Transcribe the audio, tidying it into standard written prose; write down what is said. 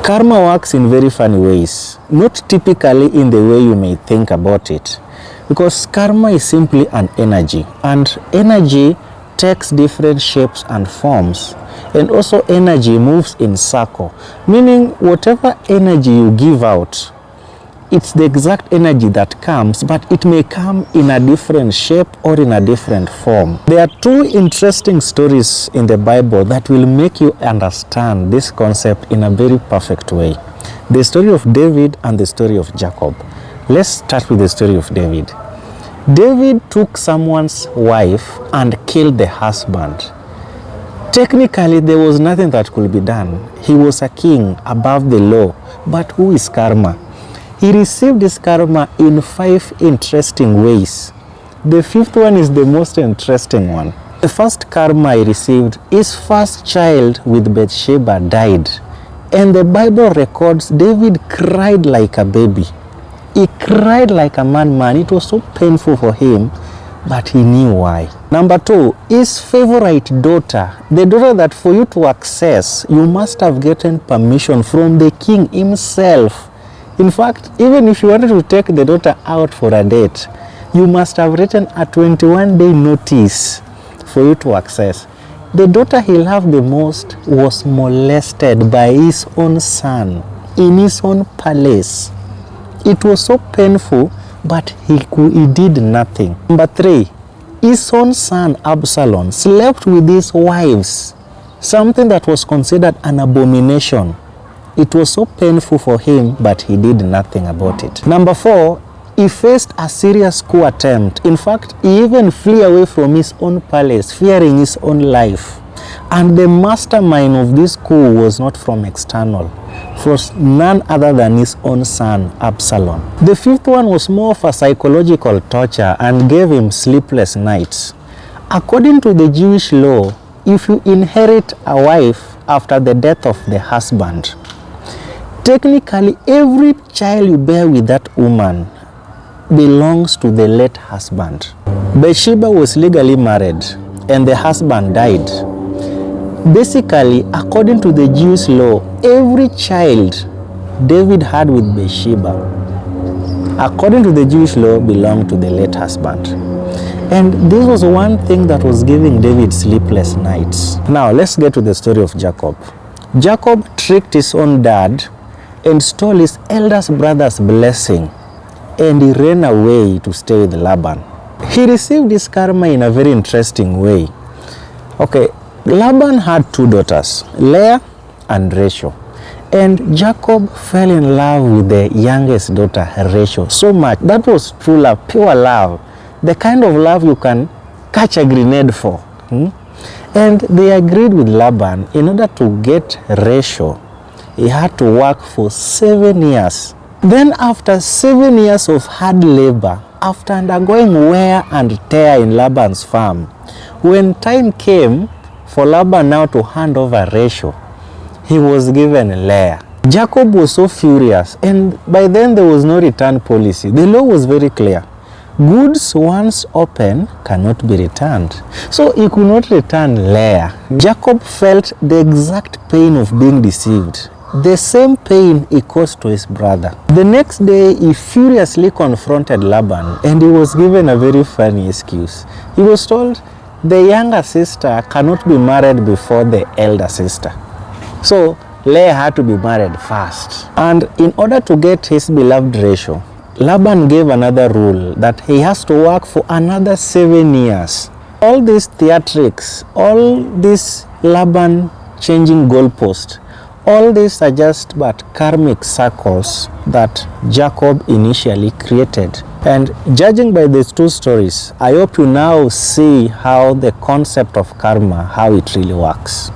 Karma works in very funny ways, not typically in the way you may think about it, because karma is simply an energy, and energy takes different shapes and forms, and also energy moves in circle, meaning whatever energy you give out, it's the exact energy that comes, but it may come in a different shape or in a different form. There are two interesting stories in the Bible that will make you understand this concept in a very perfect way. The story of David and the story of Jacob. Let's start with the story of David. David took someone's wife and killed the husband. Technically, there was nothing that could be done. He was a king above the law, but who is karma? He received this karma in 5 interesting ways. The 5th one is the most interesting one. The first karma he received, his first child with Bathsheba died. And the Bible records David cried like a baby. He cried like a madman. It was so painful for him, but he knew why. Number 2, his favorite daughter, the daughter that for you to access, you must have gotten permission from the king himself. In fact, even if you wanted to take the daughter out for a date, you must have written a 21-day notice for you to access. The daughter he loved the most was molested by his own son in his own palace. It was so painful, but he did nothing. Number 3, his own son Absalom slept with his wives, something that was considered an abomination. It was so painful for him, but he did nothing about it. Number 4, he faced a serious coup attempt. In fact, he even flew away from his own palace, fearing his own life. And the mastermind of this coup was not from external. It was none other than his own son, Absalom. The 5th one was more of a psychological torture and gave him sleepless nights. According to the Jewish law, if you inherit a wife after the death of the husband, technically, every child you bear with that woman belongs to the late husband. Bathsheba was legally married and the husband died. Basically, according to the Jewish law, every child David had with Bathsheba, according to the Jewish law, belonged to the late husband. And this was one thing that was giving David sleepless nights. Now, let's get to the story of Jacob. Jacob tricked his own dad and stole his eldest brother's blessing, and he ran away to stay with Laban. He received his karma in a very interesting way. Okay, Laban had 2 daughters, Leah and Rachel, and Jacob fell in love with the youngest daughter, Rachel, so much. That was true love, pure love, the kind of love you can catch a grenade for. And they agreed with Laban, in order to get Rachel, he had to work for 7 years. Then after 7 years of hard labor, after undergoing wear and tear in Laban's farm, when time came for Laban now to hand over Rachel, he was given Leah. Jacob was so furious, and by then there was no return policy. The law was very clear. Goods once open cannot be returned. So he could not return Leah. Jacob felt the exact pain of being deceived. The same pain he caused to his brother. The next day, he furiously confronted Laban, and he was given a very funny excuse. He was told the younger sister cannot be married before the elder sister. So Leah had to be married first. And in order to get his beloved Rachel, Laban gave another rule that he has to work for another 7 years. All these theatrics, all this Laban changing goalposts, all these are just but karmic circles that Jacob initially created. And judging by these 2 stories, I hope you now see how the concept of karma, how it really works.